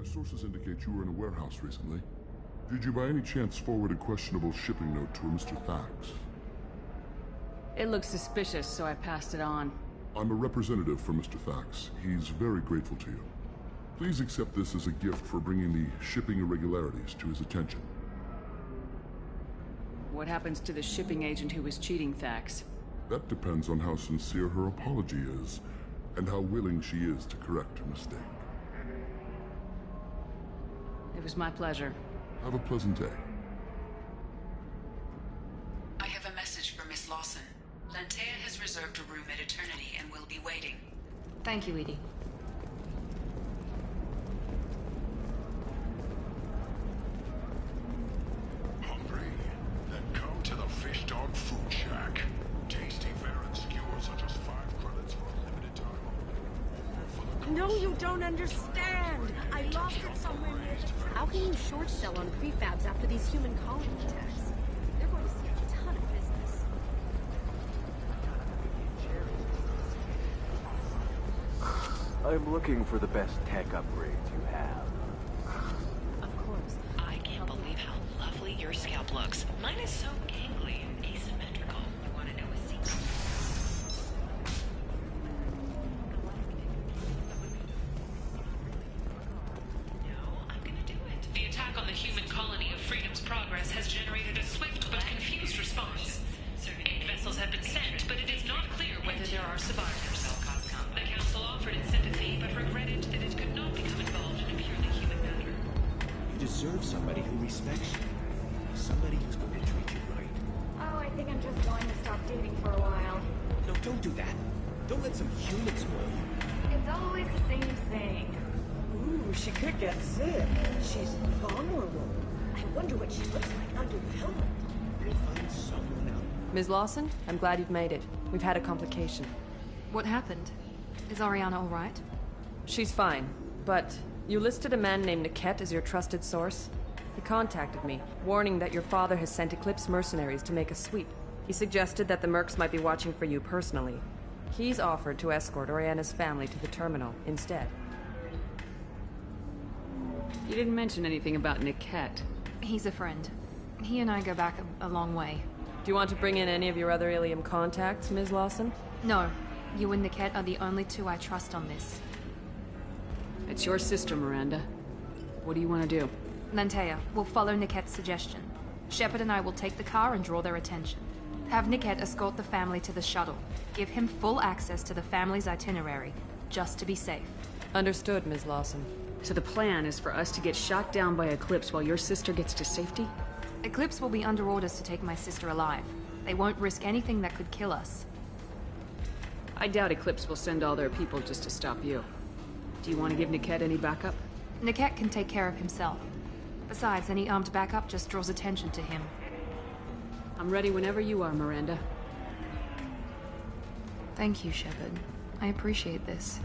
Sources indicate you were in a warehouse recently. Did you by any chance forward a questionable shipping note to a Mr. Thax? It looked suspicious, so I passed it on. I'm a representative for Mr. Thax. He's very grateful to you. Please accept this as a gift for bringing the shipping irregularities to his attention. What happens to the shipping agent who was cheating Thax? That depends on how sincere her apology is, and how willing she is to correct her mistake. It was my pleasure. Have a pleasant day. I have a message for Miss Lawson. Lantea has reserved a room at Eternity and will be waiting. Thank you, Edie. Hungry? Then come to the Fish Dog Food Shack. Tasty Varan skewers are just 5 credits for a limited time only. No, you don't understand! I lost it somewhere near the... How can you short sell on prefabs after these human colony attacks? They're going to see a ton of business. I'm looking for the best tech upgrades you have. Of course. I can't believe how lovely your scalp looks. Mine is so gangly and asymmetrical. You want to know a secret? The attack on the human colony of Freedom's Progress has generated a swift but confused response. 8 vessels have been sent, but it is not clear whether there are survivors. The Council offered its sympathy, but regretted that it could not become involved in a purely human matter. You deserve somebody who respects you. Somebody who's going to treat you right. Oh, I think I'm just going to stop dating for a while. No, don't do that. Don't let some human spoil you. It's always the same thing. Ooh, she could get sick. She's vulnerable. I wonder what she looks like under the helmet. We'll find someone out. Ms. Lawson, I'm glad you've made it. We've had a complication. What happened? Is Ariana all right? She's fine, but you listed a man named Niket as your trusted source. He contacted me, warning that your father has sent Eclipse mercenaries to make a sweep. He suggested that the Mercs might be watching for you personally. He's offered to escort Oriana's family to the terminal instead. You didn't mention anything about Niket. He's a friend. He and I go back a long way. Do you want to bring in any of your other Illium contacts, Ms. Lawson? No. You and Niket are the only two I trust on this. It's your sister, Miranda. What do you want to do? Lantea, we'll follow Niket's suggestion. Shepard and I will take the car and draw their attention. Have Niket escort the family to the shuttle. Give him full access to the family's itinerary, just to be safe. Understood, Ms. Lawson. So the plan is for us to get shot down by Eclipse while your sister gets to safety? Eclipse will be under orders to take my sister alive. They won't risk anything that could kill us. I doubt Eclipse will send all their people just to stop you. Do you want to give Niket any backup? Niket can take care of himself. Besides, any armed backup just draws attention to him. I'm ready whenever you are, Miranda. Thank you, Shepard. I appreciate this.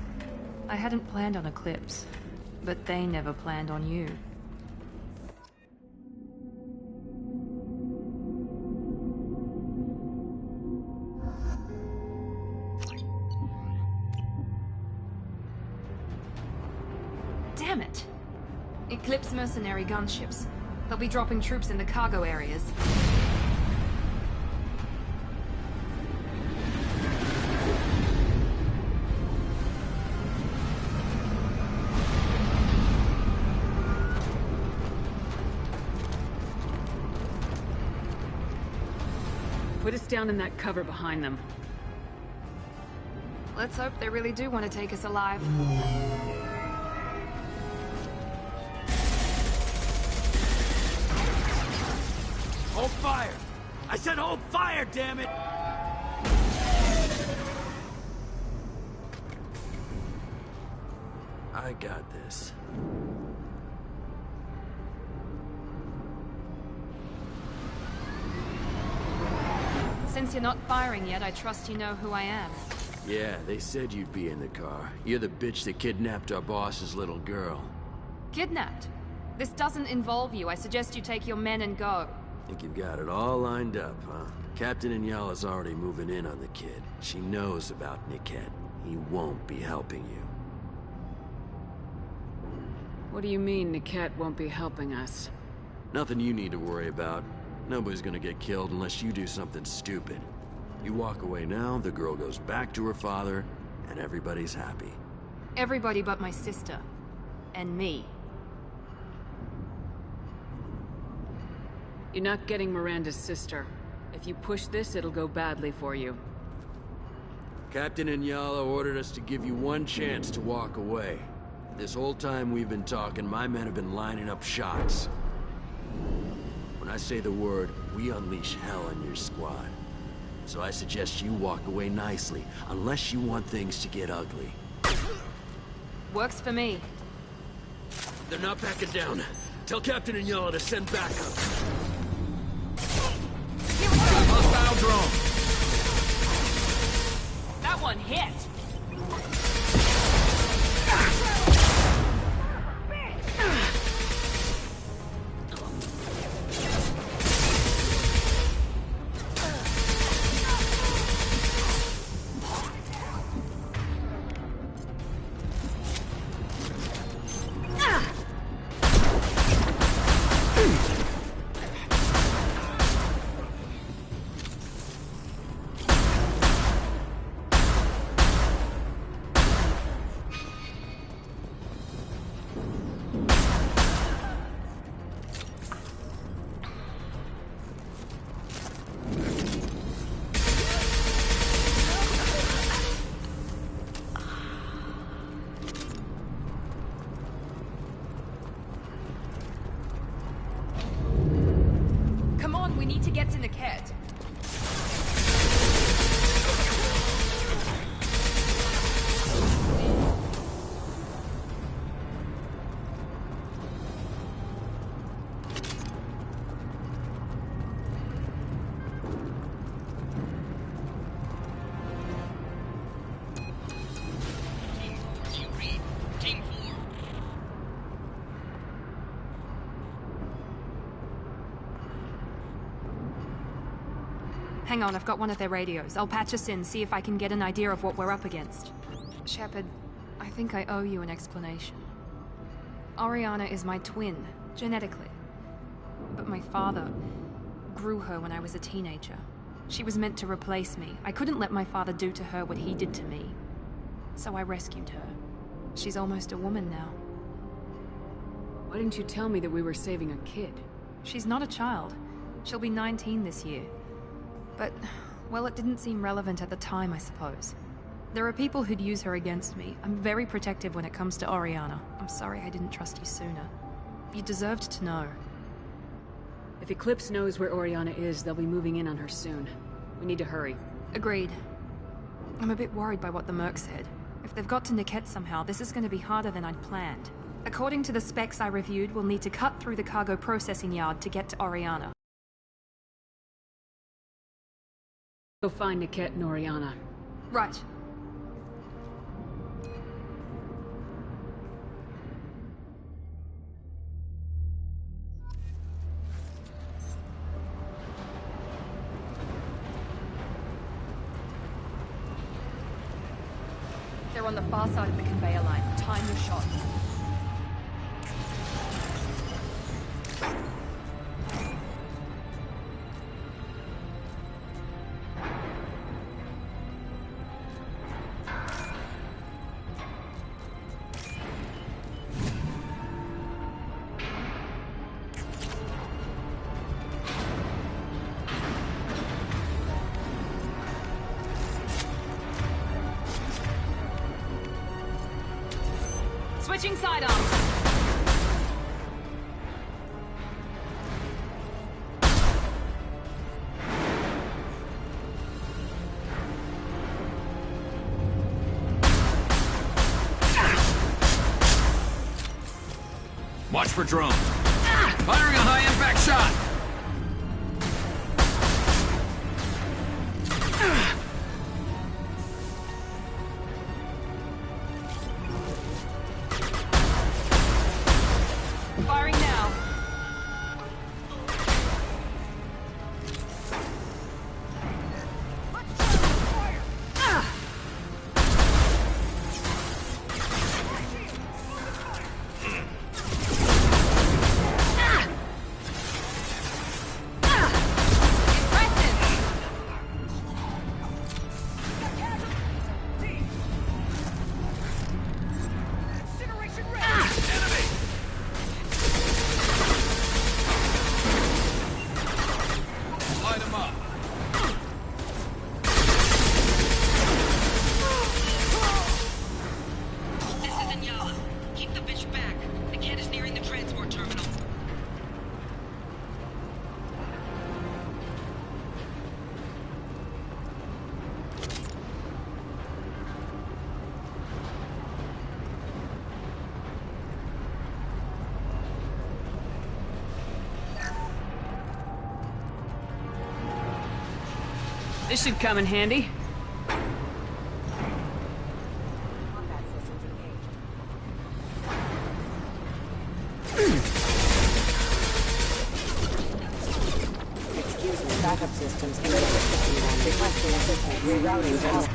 I hadn't planned on Eclipse, but they never planned on you. Damn it! Eclipse mercenary gunships. They'll be dropping troops in the cargo areas. Put us down in that cover behind them. Let's hope they really do want to take us alive. Hold fire! I said hold fire, damn it! I got this. you're not firing yet, I trust you know who I am. Yeah, they said you'd be in the car. You're the bitch that kidnapped our boss's little girl. Kidnapped? This doesn't involve you. I suggest you take your men and go. Think you've got it all lined up, huh? Captain Inyala's already moving in on the kid. She knows about Niket. He won't be helping you. What do you mean Niket won't be helping us? Nothing you need to worry about. Nobody's gonna get killed unless you do something stupid. You walk away now, the girl goes back to her father, and everybody's happy. Everybody but my sister. And me. You're not getting Miranda's sister. If you push this, it'll go badly for you. Captain Inyala ordered us to give you one chance to walk away. This whole time we've been talking, my men have been lining up shots. When I say the word, we unleash hell on your squad. So I suggest you walk away nicely, unless you want things to get ugly. Works for me. They're not backing down. Tell Captain Inyala to send backup. Hostile drone. That one hit! Get to Niket. Hang on, I've got one of their radios. I'll patch us in, see if I can get an idea of what we're up against. Shepard, I think I owe you an explanation. Oriana is my twin, genetically. But my father grew her when I was a teenager. She was meant to replace me. I couldn't let my father do to her what he did to me. So I rescued her. She's almost a woman now. Why didn't you tell me that we were saving a kid? She's not a child. She'll be 19 this year. But, well, it didn't seem relevant at the time, I suppose. There are people who'd use her against me. I'm very protective when it comes to Oriana. I'm sorry I didn't trust you sooner. You deserved to know. If Eclipse knows where Oriana is, they'll be moving in on her soon. We need to hurry. Agreed. I'm a bit worried by what the Merc said. If they've got to Niket somehow, this is going to be harder than I'd planned. According to the specs I reviewed, we'll need to cut through the cargo processing yard to get to Oriana. Go find Niket and Oriana. Right. They're on the far side of the conveyor line. Time your shots. Switching sidearms. Watch for drone. Firing a high-impact shot. This should come in handy. Excuse me, backup systems requesting assistance rerouting power.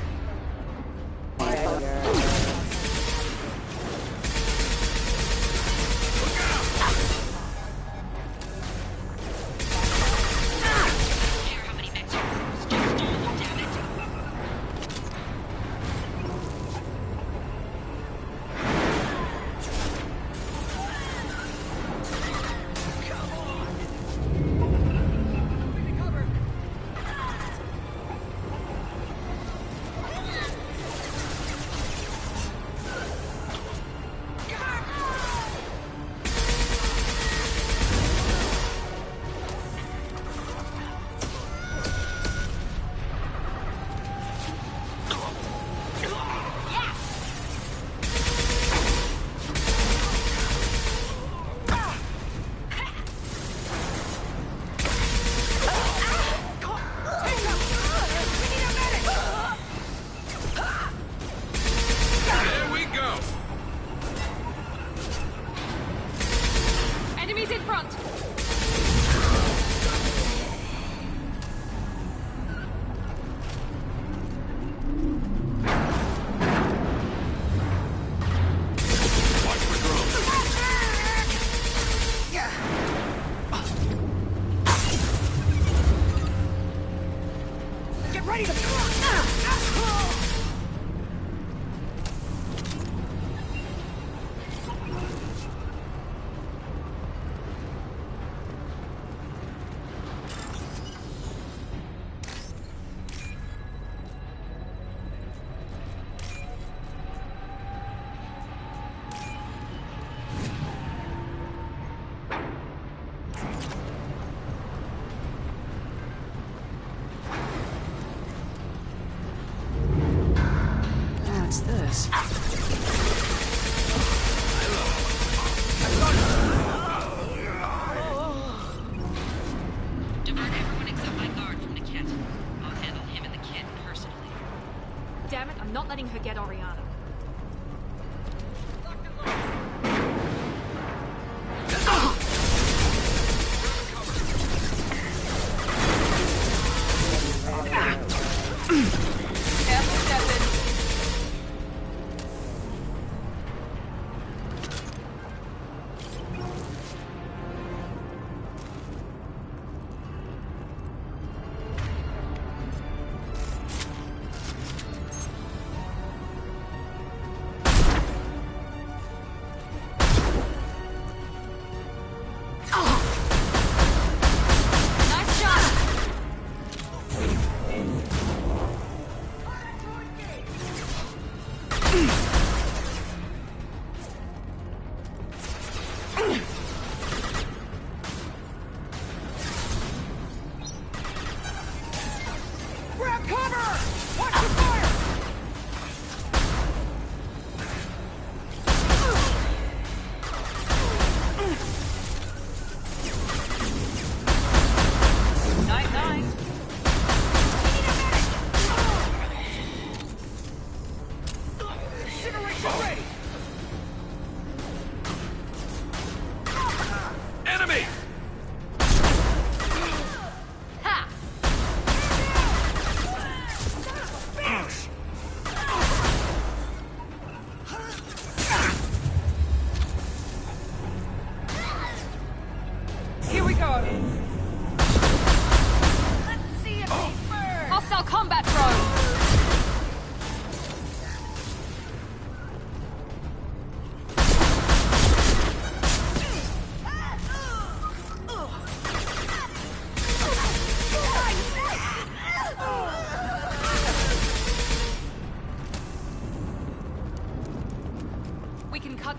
Letting her get Oriana.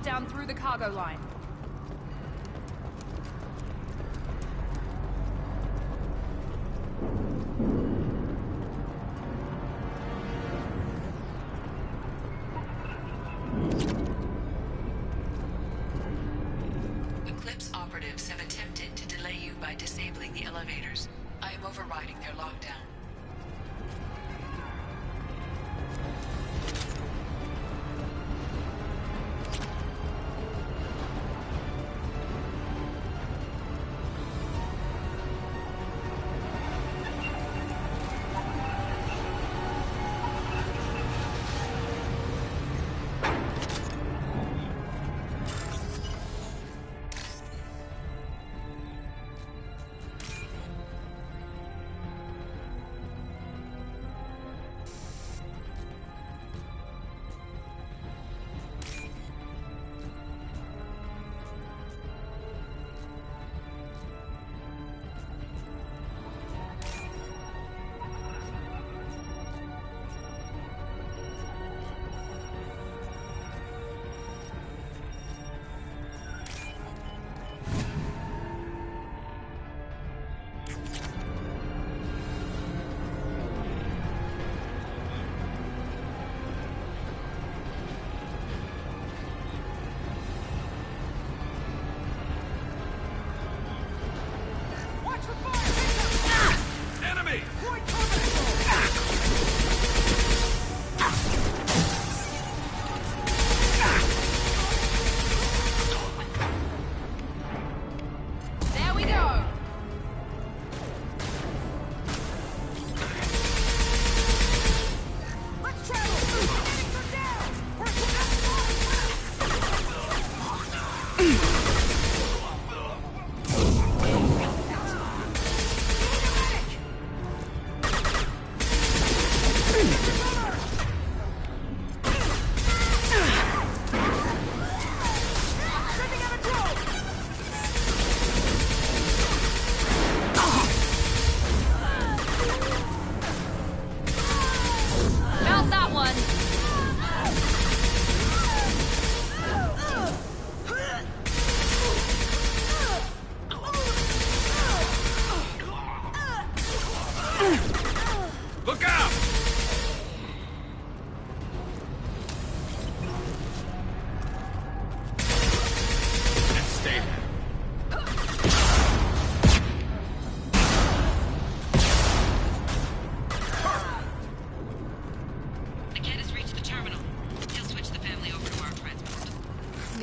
Down through the cargo line. Eclipse operatives have attempted to delay you by disabling the elevators. I am overriding their lockdown.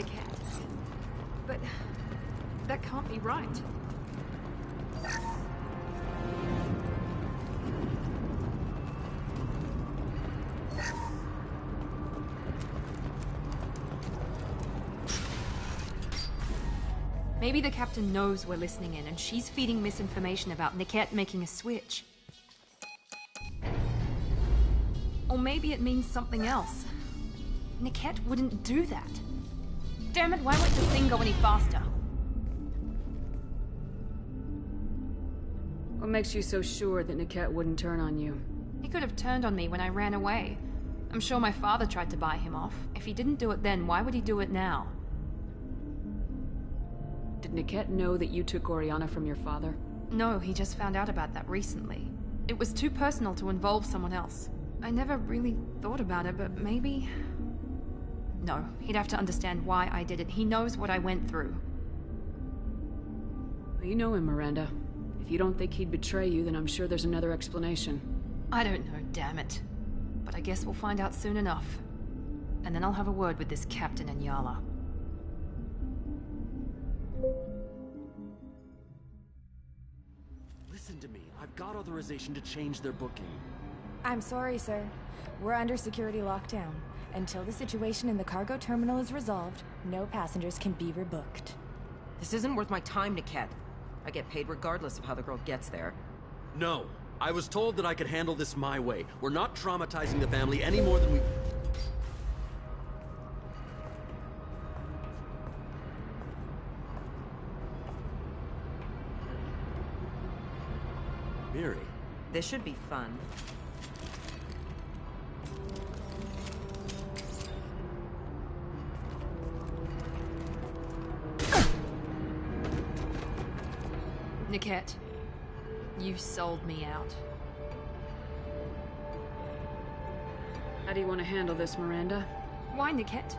Niket. But that can't be right. Maybe the captain knows we're listening in, and she's feeding misinformation about Niket making a switch. Or maybe it means something else. Niket wouldn't do that. Damn it, why won't this thing go any faster? What makes you so sure that Niket wouldn't turn on you? He could have turned on me when I ran away. I'm sure my father tried to buy him off. If he didn't do it then, why would he do it now? Did Niket know that you took Oriana from your father? No, he just found out about that recently. It was too personal to involve someone else. I never really thought about it, but maybe... No, he'd have to understand why I did it. He knows what I went through. Well, you know him, Miranda. If you don't think he'd betray you, then I'm sure there's another explanation. I don't know, damn it. But I guess we'll find out soon enough. And then I'll have a word with this Captain Inyala. Listen to me. I've got authorization to change their booking. I'm sorry, sir. We're under security lockdown. Until the situation in the cargo terminal is resolved, no passengers can be rebooked. This isn't worth my time, Niket. I get paid regardless of how the girl gets there. No. I was told that I could handle this my way. We're not traumatizing the family any more than we... Miri. This should be fun. Niket, you sold me out. How do you want to handle this, Miranda? Why, Niket?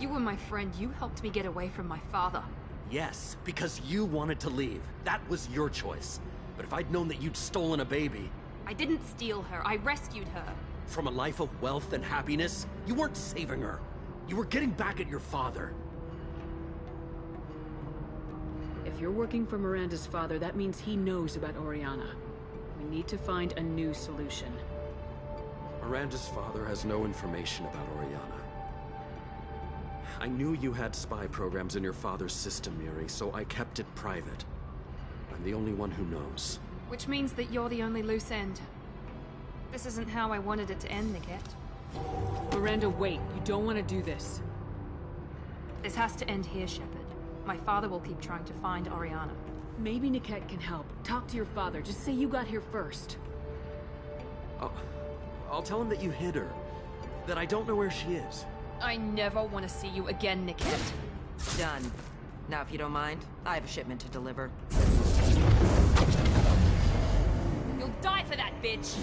You were my friend. You helped me get away from my father. Yes, because you wanted to leave. That was your choice. But if I'd known that you'd stolen a baby... I didn't steal her. I rescued her. From a life of wealth and happiness, you weren't saving her. You were getting back at your father. If you're working for Miranda's father, that means he knows about Oriana. We need to find a new solution. Miranda's father has no information about Oriana. I knew you had spy programs in your father's system, Miri, so I kept it private. I'm the only one who knows. Which means that you're the only loose end. This isn't how I wanted it to end, Niket. Miranda, wait. You don't want to do this. This has to end here, Shepard. My father will keep trying to find Oriana. Maybe Niket can help. Talk to your father. Just say you got here first. I'll tell him that you hid her. That I don't know where she is. I never want to see you again, Niket. Done. Now, if you don't mind, I have a shipment to deliver. You'll die for that, bitch!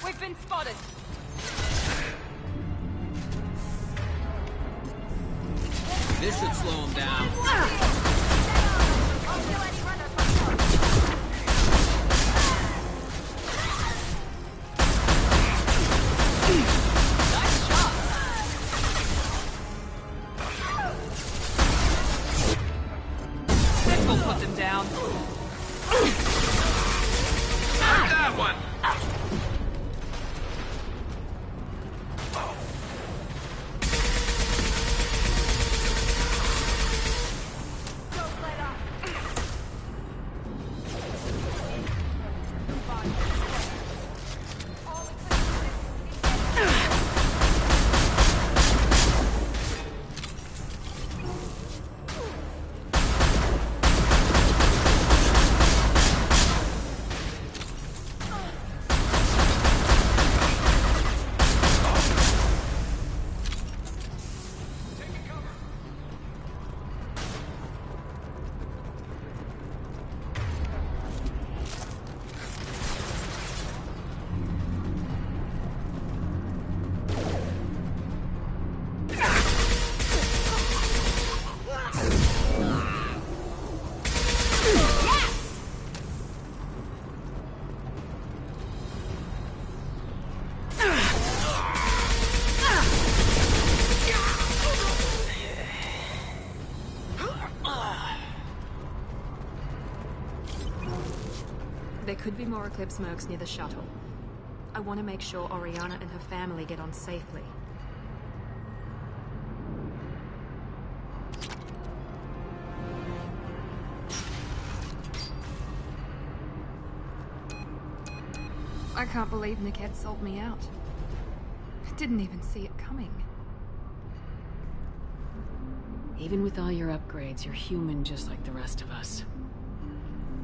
We've been spotted! This should slow him down. This will put them down. Not that one! could be more Eclipse mercs near the shuttle. I want to make sure Oriana and her family get on safely. I can't believe Niket sold me out. I didn't even see it coming. Even with all your upgrades, you're human just like the rest of us.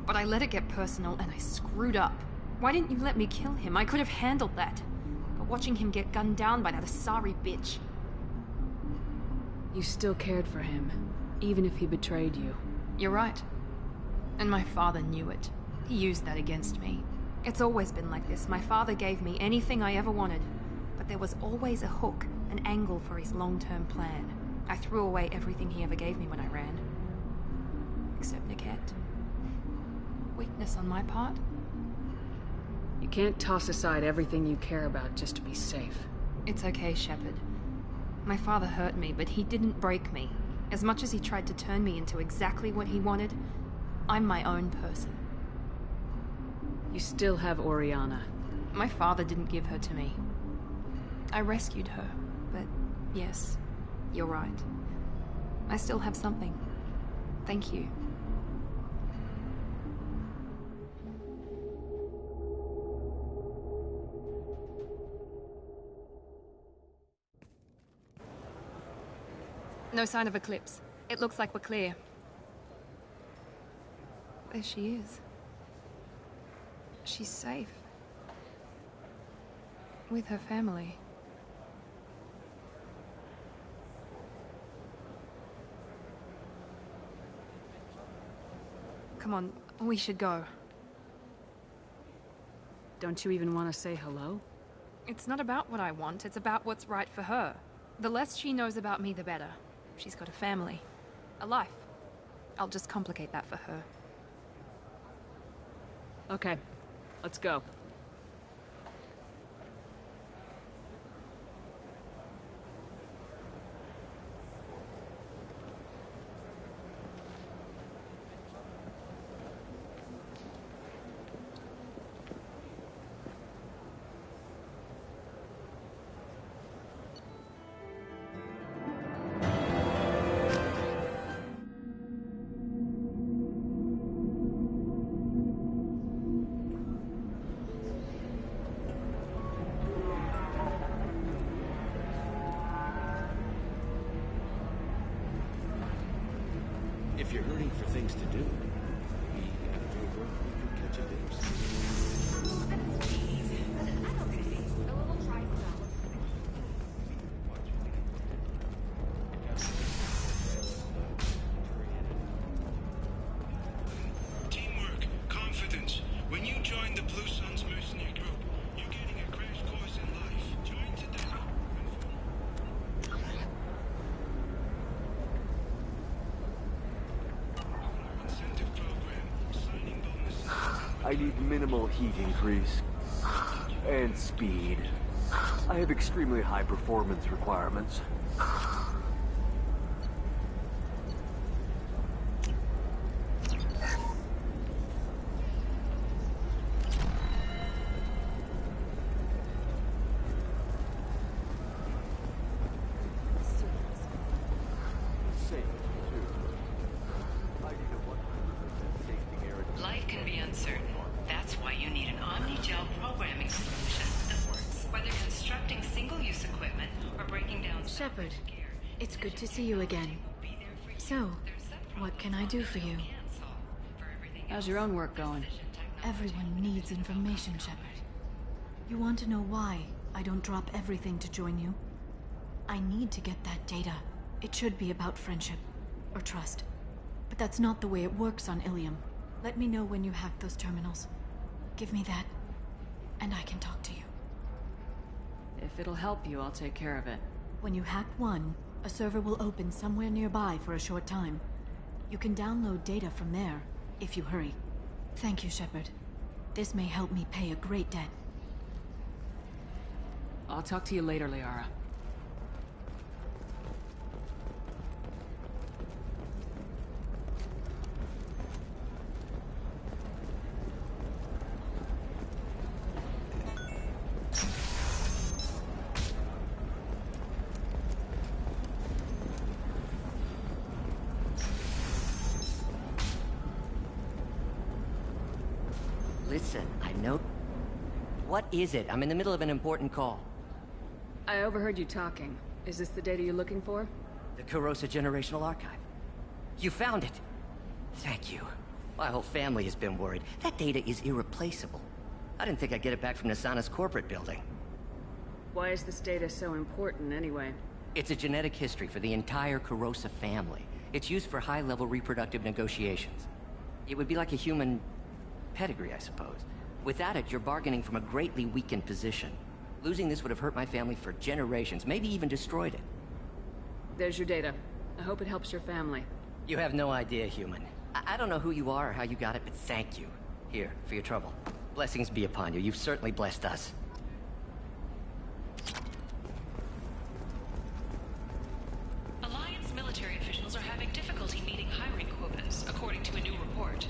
But I let it get personal and I screwed up. Why didn't you let me kill him? I could have handled that. But watching him get gunned down by that Asari bitch... You still cared for him, even if he betrayed you. You're right. And my father knew it. He used that against me. It's always been like this. My father gave me anything I ever wanted. But there was always a hook, an angle for his long-term plan. I threw away everything he ever gave me when I ran. Except Niket. Weakness on my part? You can't toss aside everything you care about just to be safe. It's okay, Shepard. My father hurt me, but he didn't break me. As much as he tried to turn me into exactly what he wanted, I'm my own person. You still have Oriana. My father didn't give her to me. I rescued her, but yes, you're right. I still have something. Thank you. No sign of Eclipse. It looks like we're clear. There she is. She's safe. With her family. Come on, we should go. Don't you even want to say hello? It's not about what I want, it's about what's right for her. The less she knows about me, the better. She's got a family. A life. I'll just complicate that for her. Okay, let's go. If you're hurting for things to do, maybe after work we could catch a bit of Teamwork, confidence. When you join the Blue Suns mercenary group, you're getting a crash course in life. Join today. I need minimal heat increase. And speed. I have extremely high performance requirements. Life can be uncertain. That's why you need an Omni-Gel programming solution that works. Whether constructing single-use equipment or breaking down... Shepard, it's good to see you again. So, what can I do for you? How's your own work going? Everyone needs information, Shepard. You want to know why I don't drop everything to join you? I need to get that data. It should be about friendship, or trust. But that's not the way it works on Illium. Let me know when you hack those terminals. Give me that, and I can talk to you. If it'll help you, I'll take care of it. When you hack one, a server will open somewhere nearby for a short time. You can download data from there, if you hurry. Thank you, Shepard. This may help me pay a great debt. I'll talk to you later, Liara. note? What is it? I'm in the middle of an important call. I overheard you talking. Is this the data you're looking for? The Kurosa Generational Archive. You found it! Thank you. My whole family has been worried. That data is irreplaceable. I didn't think I'd get it back from Nasana's corporate building. Why is this data so important, anyway? It's a genetic history for the entire Kurosa family. It's used for high-level reproductive negotiations. It would be like a human pedigree, I suppose. Without it, you're bargaining from a greatly weakened position. Losing this would have hurt my family for generations, maybe even destroyed it. There's your data. I hope it helps your family. You have no idea, human. I don't know who you are or how you got it, but thank you. Here, for your trouble. Blessings be upon you. You've certainly blessed us. Alliance military officials are having difficulty meeting hiring quotas, according to a new report.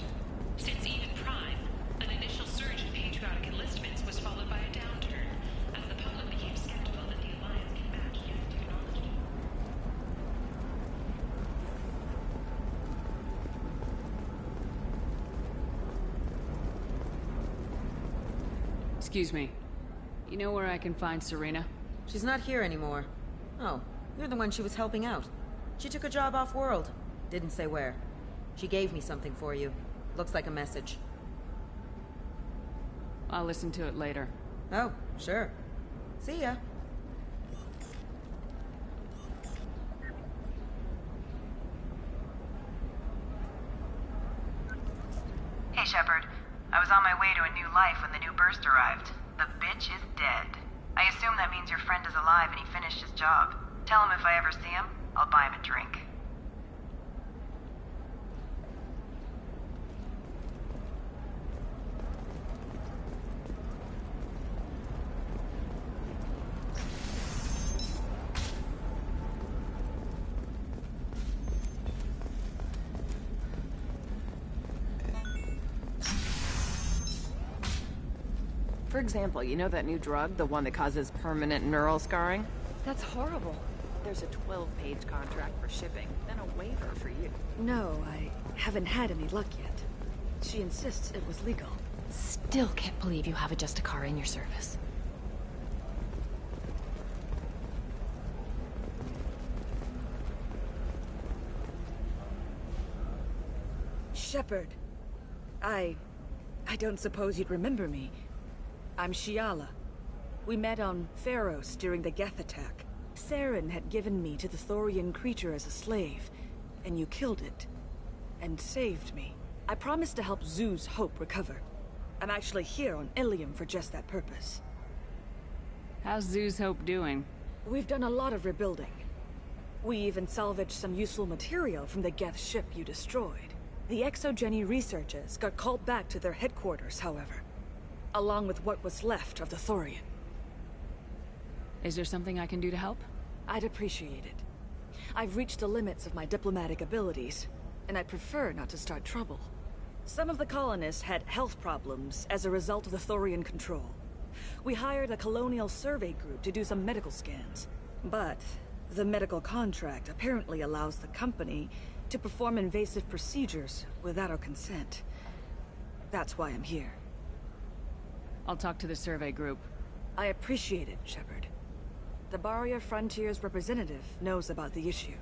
Since Eden Prime, an initial surge in patriotic enlistments was followed by a downturn, as the public became skeptical that the Alliance can match young technology. Excuse me. You know where I can find Serena? She's not here anymore. Oh, you're the one she was helping out. She took a job off-world. Didn't say where. She gave me something for you. Looks like a message. I'll listen to it later. Oh, sure. See ya. Hey, Shepard. I was on my way to a new life when the new burst arrived. The bitch is dead. I assume that means your friend is alive and he finished his job. Tell him if I ever see him, I'll buy him a drink. For example, you know that new drug, the one that causes permanent neural scarring? That's horrible. There's a 12-page contract for shipping, then a waiver for you. No, I haven't had any luck yet. She insists it was legal. Still can't believe you have a Justicar in your service. Shepard. I don't suppose you'd remember me. I'm Shiala. We met on Pharos during the Geth attack. Saren had given me to the Thorian creature as a slave, and you killed it. And saved me. I promised to help Zoo's Hope recover. I'm actually here on Illium for just that purpose. How's Zoo's Hope doing? We've done a lot of rebuilding. We even salvaged some useful material from the Geth ship you destroyed. The Exogeny researchers got called back to their headquarters, however. Along with what was left of the Thorian. Is there something I can do to help? I'd appreciate it. I've reached the limits of my diplomatic abilities, and I'd prefer not to start trouble. Some of the colonists had health problems as a result of the Thorian control. We hired a colonial survey group to do some medical scans. But the medical contract apparently allows the company to perform invasive procedures without our consent. That's why I'm here. I'll talk to the survey group. I appreciate it, Shepard. The Barrier Frontiers representative knows about the issue.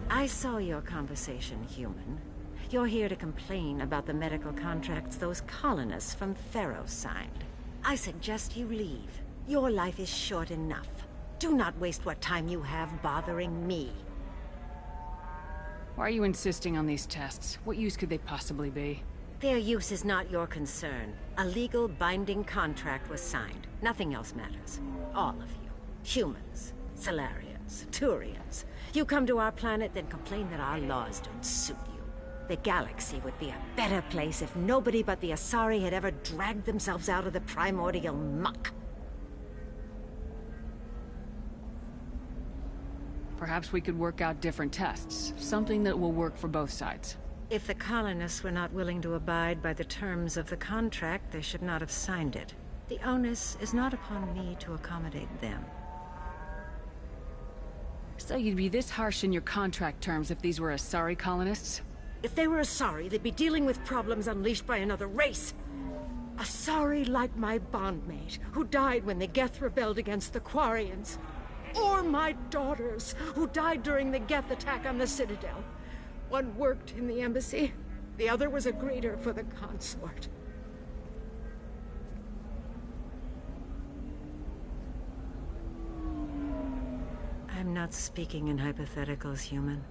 I saw your conversation, human. You're here to complain about the medical contracts those colonists from Pharos signed. I suggest you leave. Your life is short enough. Do not waste what time you have bothering me. Why are you insisting on these tests? What use could they possibly be? Their use is not your concern. A legal binding contract was signed. Nothing else matters. All of you. Humans, Salarians, Turians. You come to our planet, then complain that our laws don't suit you. The galaxy would be a better place if nobody but the Asari had ever dragged themselves out of the primordial muck. Perhaps we could work out different tests. Something that will work for both sides. If the colonists were not willing to abide by the terms of the contract, they should not have signed it. The onus is not upon me to accommodate them. So you'd be this harsh in your contract terms if these were Asari colonists? If they were Asari, they'd be dealing with problems unleashed by another race. Asari like my bondmate, who died when the Geth rebelled against the Quarians. Or my daughters, who died during the Geth attack on the Citadel. One worked in the embassy, the other was a greeter for the consort. I'm not speaking in hypotheticals, human.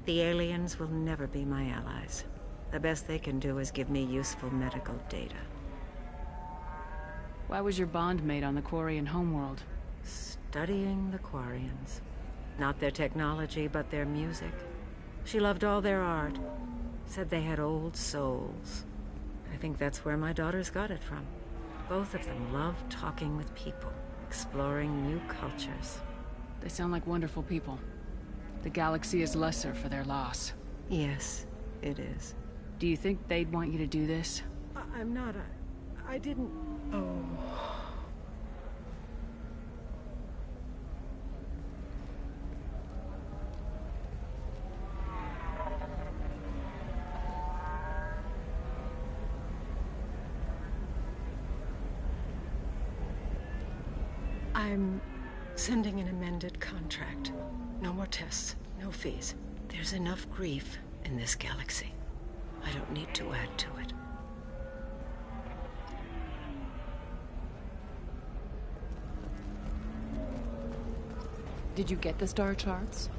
The aliens will never be my allies. The best they can do is give me useful medical data. Why was your bondmate on the Quarian homeworld? Studying the Quarians. Not their technology, but their music. She loved all their art. Said they had old souls. I think that's where my daughters got it from. Both of them love talking with people, exploring new cultures. They sound like wonderful people. The galaxy is lesser for their loss. Yes, it is. Do you think they'd want you to do this? I'm not I didn't... Oh... I'm sending an amended contract. No more tests, no fees. There's enough grief in this galaxy. I don't need to add to it. Did you get the star charts?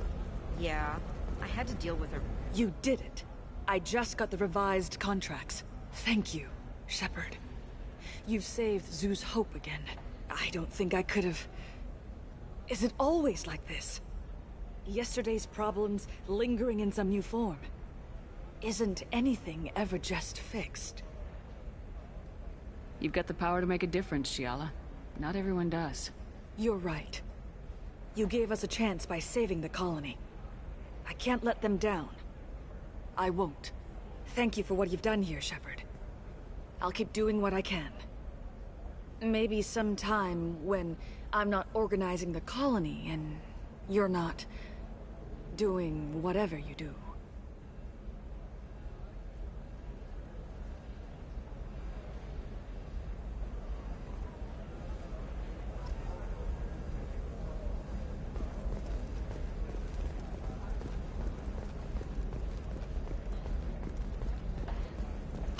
Yeah, I had to deal with her. You did it. I just got the revised contracts. Thank you, Shepard. You've saved Zoo's hope again. I don't think I could have... Is it always like this? Yesterday's problems lingering in some new form. Isn't anything ever just fixed? You've got the power to make a difference, Shiala. Not everyone does. You're right. You gave us a chance by saving the colony. I can't let them down. I won't. Thank you for what you've done here, Shepard. I'll keep doing what I can. Maybe sometime when I'm not organizing the colony and you're not doing whatever you do.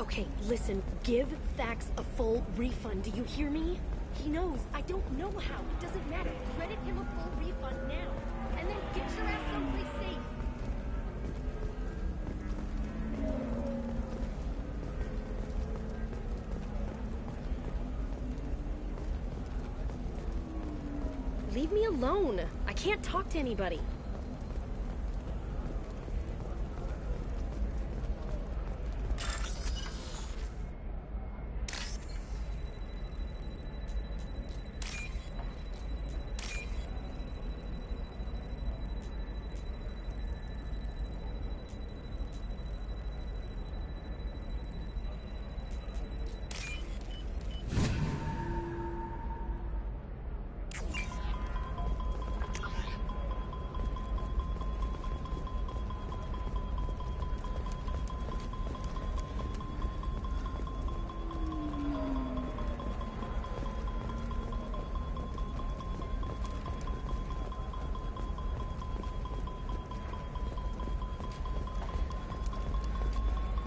Okay, listen, give Thax a full refund, do you hear me? He knows, I don't know how, it doesn't matter. Credit him a full refund now, and then get your ass someplace safe. Leave me alone. I can't talk to anybody.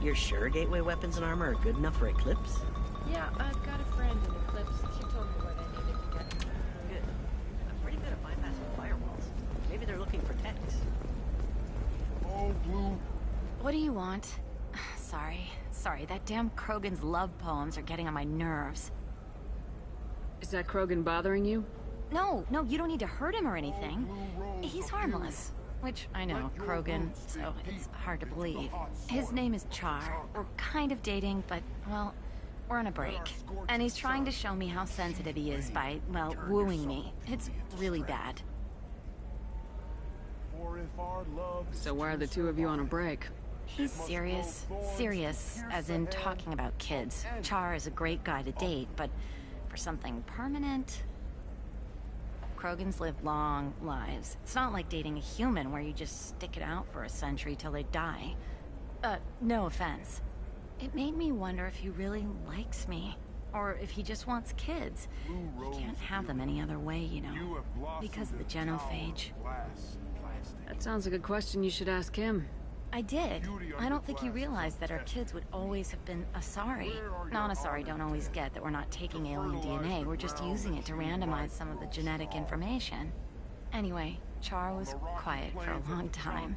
You're sure gateway weapons and armor are good enough for Eclipse? Yeah, I've got a friend in Eclipse. She told me where they needed to get. Good. I'm pretty good at bypassing firewalls. Maybe they're looking for techs. Oh, Blue. What do you want? Sorry, that damn Krogan's love poems are getting on my nerves. Is that Krogan bothering you? No, you don't need to hurt him or anything. He's harmless. Which, I know, Krogan, so it's hard to believe. His name is Char. We're kind of dating, but, well, we're on a break. And he's trying to show me how sensitive he is by, well, wooing me. It's really bad. So why are the two of you on a break? He's serious. Serious, as in talking about kids. Char is a great guy to date, but for something permanent... Krogans live long lives. It's not like dating a human where you just stick it out for a century till they die. No offense. It made me wonder if he really likes me. Or if he just wants kids. He can't have them any other way, you know. Because of the genophage. That sounds like a question you should ask him. I did. I don't think he realized that our kids would always have been Asari. Non-Asari don't always get that we're not taking alien DNA, we're just using it to randomize some of the genetic information. Anyway, Char was quiet for a long time.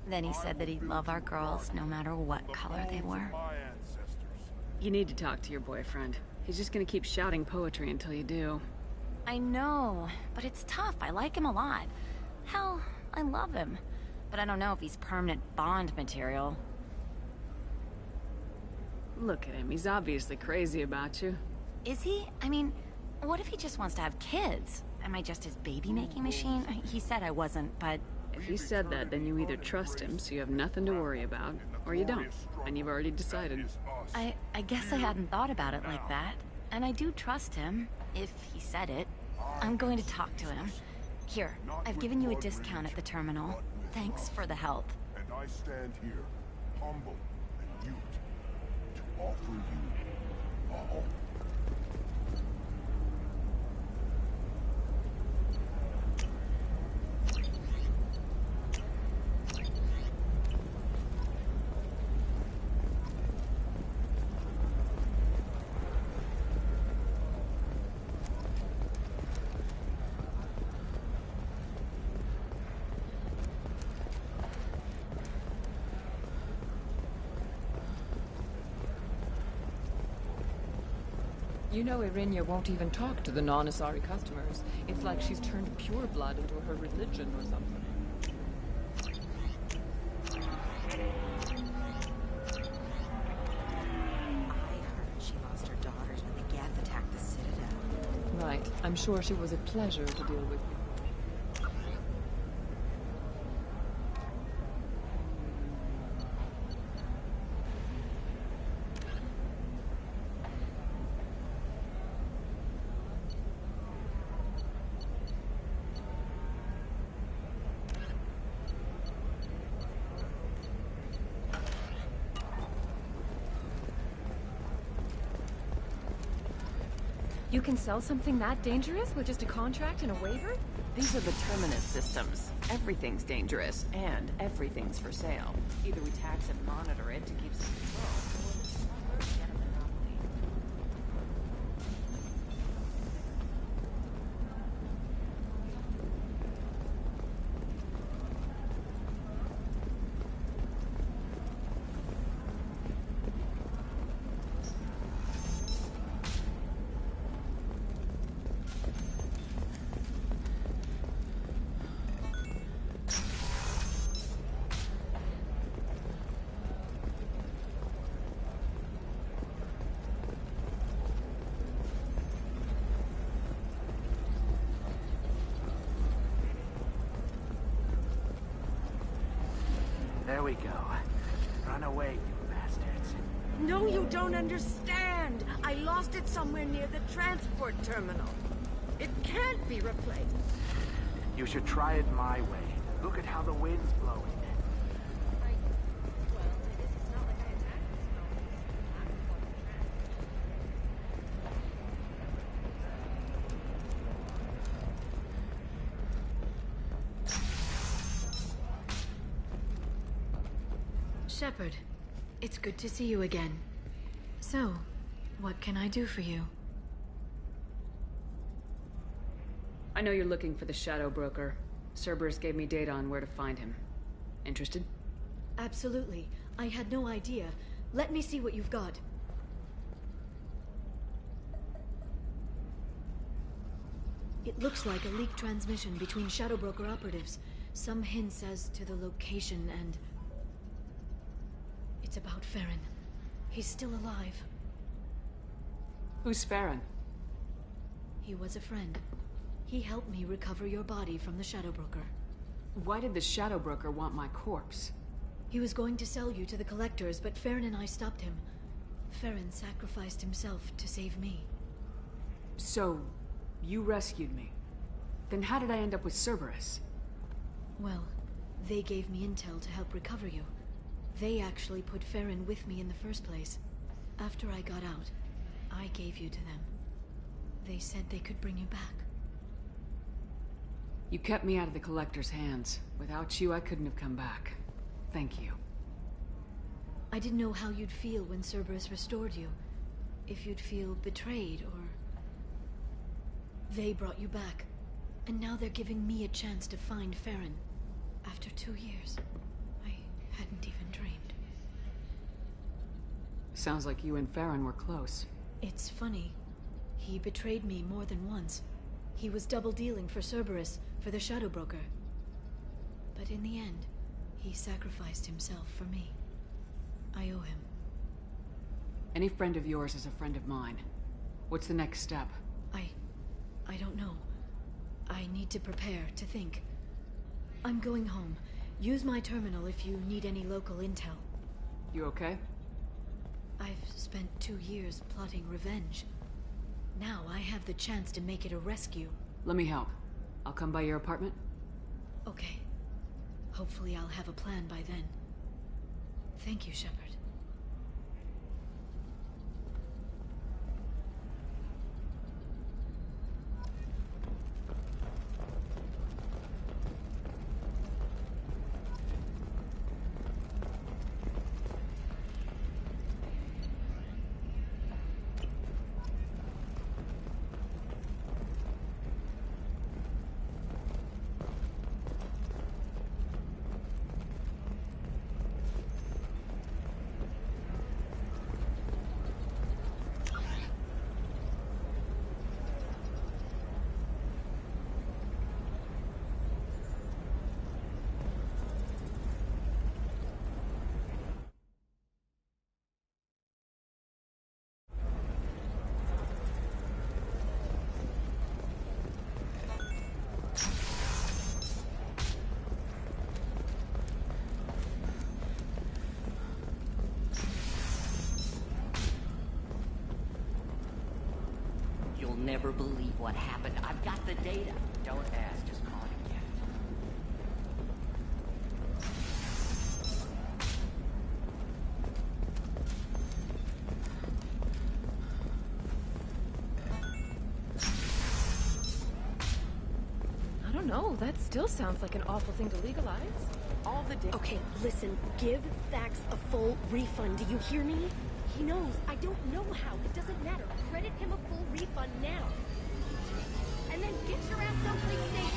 Then he said that he'd love our girls no matter what color they were. You need to talk to your boyfriend. He's just gonna keep shouting poetry until you do. I know, but it's tough. I like him a lot. Hell, I love him. But I don't know if he's permanent Bond material. Look at him. He's obviously crazy about you. Is he? I mean, what if he just wants to have kids? Am I just his baby-making machine? He said I wasn't, but... If he said that, then you either trust him, so you have nothing to worry about, or you don't, and you've already decided. I guess I hadn't thought about it like that. And I do trust him, if he said it. I'm going to talk to him. Here, I've given you a discount at the terminal. Thanks for the help. And I stand here, humble and mute, to offer you a home. You know Irinia won't even talk to the non-Asari customers. It's like she's turned pure blood into her religion or something. She lost her daughters when the Geth attacked the Citadel. Right. I'm sure she was a pleasure to deal with. You can sell something that dangerous with just a contract and a waiver? These are the Terminus systems. Everything's dangerous, and everything's for sale. Either we tax and monitor it to keep some control, or the smugglers get a monopoly. There we go. Run away, you bastards. No, you don't understand. I lost it somewhere near the transport terminal. It can't be replaced. You should try it my way. Look at how the wind's blowing. Shepard, it's good to see you again. So, what can I do for you? I know you're looking for the Shadow Broker. Cerberus gave me data on where to find him. Interested? Absolutely. I had no idea. Let me see what you've got. It looks like a leaked transmission between Shadow Broker operatives. Some hints as to the location and... It's about Farron. He's still alive. Who's Farron? He was a friend. He helped me recover your body from the Shadow Broker. Why did the Shadow Broker want my corpse? He was going to sell you to the collectors, but Farron and I stopped him. Farron sacrificed himself to save me. So, you rescued me. Then how did I end up with Cerberus? Well, they gave me intel to help recover you. They actually put Farron with me in the first place. After I got out, I gave you to them. They said they could bring you back. You kept me out of the collector's hands. Without you, I couldn't have come back. Thank you. I didn't know how you'd feel when Cerberus restored you. If you'd feel betrayed, or... They brought you back. And now they're giving me a chance to find Farron. After 2 years. I hadn't even dreamed. Sounds like you and Farron were close. It's funny. He betrayed me more than once. He was double-dealing for Cerberus, for the Shadow Broker. But in the end, he sacrificed himself for me. I owe him. Any friend of yours is a friend of mine. What's the next step? I don't know. I need to prepare, to think. I'm going home. Use my terminal if you need any local intel. You okay? I've spent 2 years plotting revenge. Now I have the chance to make it a rescue. Let me help. I'll come by your apartment. Okay. Hopefully I'll have a plan by then. Thank you, Shepard. Never believe what happened. I've got the data. Don't ask, just call it a gift. I don't know. That still sounds like an awful thing to legalize. All the data. Okay, listen. Give Thax a full refund. Do you hear me? He knows. I don't know how. It doesn't matter. Credit him a full refund now. And then get your ass someplace safe.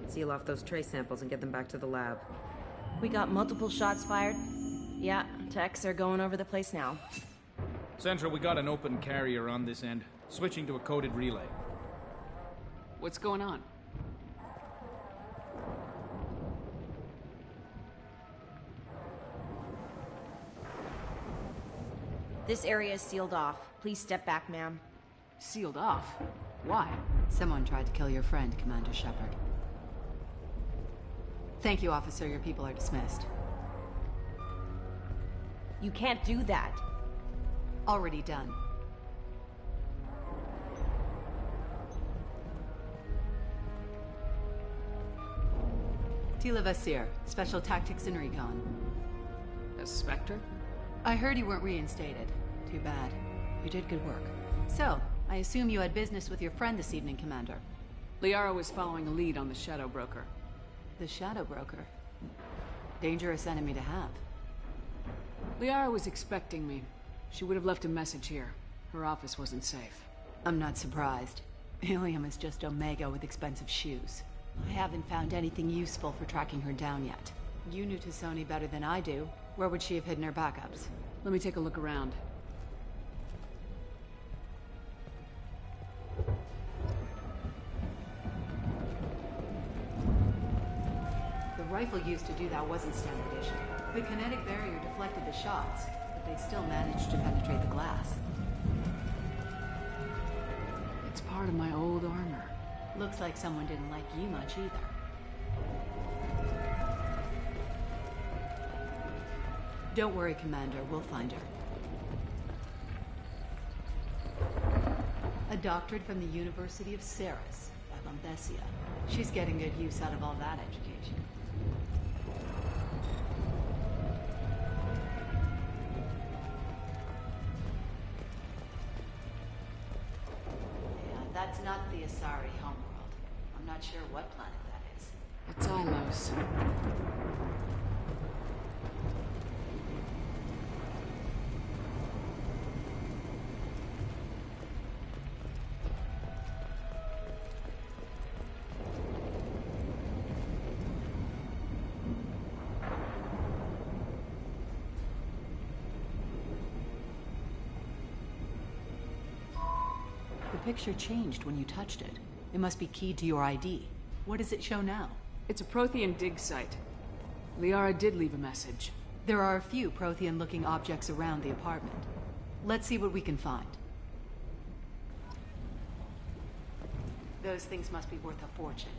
Seal off those trace samples and get them back to the lab. We got multiple shots fired. Yeah, techs are going over the place now. Central, we got an open carrier on this end. Switching to a coded relay. What's going on? This area is sealed off. Please step back, ma'am. Sealed off? Why? Someone tried to kill your friend, Commander Shepard. Thank you, officer. Your people are dismissed. You can't do that. Already done. Tila Vasir, Special Tactics and Recon. A Spectre? I heard you weren't reinstated. Too bad. You did good work. So, I assume you had business with your friend this evening, Commander. Liara was following a lead on the Shadow Broker. The Shadow Broker? Dangerous enemy to have. Liara was expecting me. She would have left a message here. Her office wasn't safe. I'm not surprised. Illium is just Omega with expensive shoes. I haven't found anything useful for tracking her down yet. You knew Tassoni better than I do. Where would she have hidden her backups? Let me take a look around. rifle used to do that wasn't standard issue. The kinetic barrier deflected the shots, but they still managed to penetrate the glass. It's part of my old armor. Looks like someone didn't like you much either. Don't worry, Commander. We'll find her. A doctorate from the University of Ceres, Abambesia. She's getting good use out of all that education. Yeah, that's not the Asari homeworld. I'm not sure what planet that is. It's Ilos. The picture changed when you touched it. It must be keyed to your ID. What does it show now? It's a Prothean dig site. Liara did leave a message. There are a few Prothean-looking objects around the apartment. Let's see what we can find. Those things must be worth a fortune.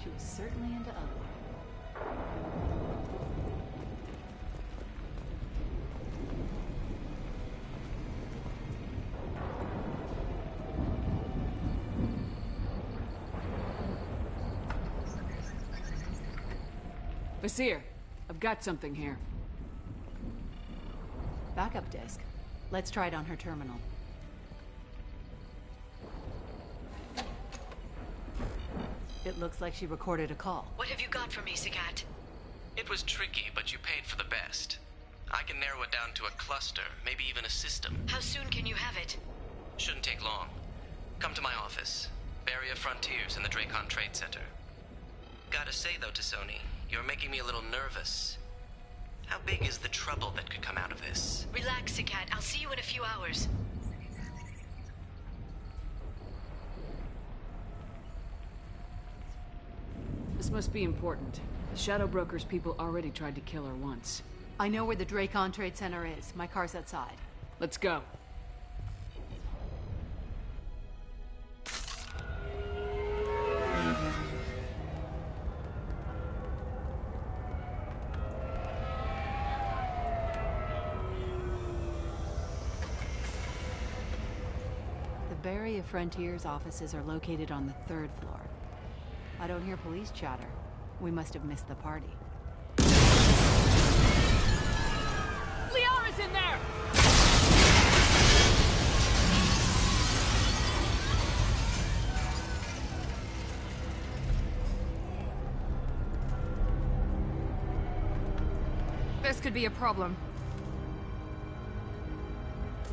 She was certainly into other. Vasir, I've got something here. Backup disk. Let's try it on her terminal. It looks like she recorded a call. What have you got for me, Sagat? It was tricky, but you paid for the best. I can narrow it down to a cluster, maybe even a system. How soon can you have it? Shouldn't take long. Come to my office. Barrier Frontiers in the Dracon Trade Center. Gotta say though, Tassoni, you're making me a little nervous. How big is the trouble that could come out of this? Relax, Sagat. I'll see you in a few hours. This must be important. The Shadow Broker's people already tried to kill her once. I know where the Dracon Trade Center is. My car's outside. Let's go. The Barrier Frontiers offices are located on the 3rd floor. I don't hear police chatter. We must have missed the party. Liara's in there! This could be a problem.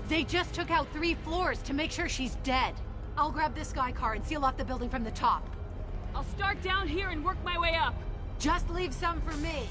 They just took out 3 floors to make sure she's dead. I'll grab this Sky car and seal off the building from the top. I'll start down here and work my way up. Just leave some for me.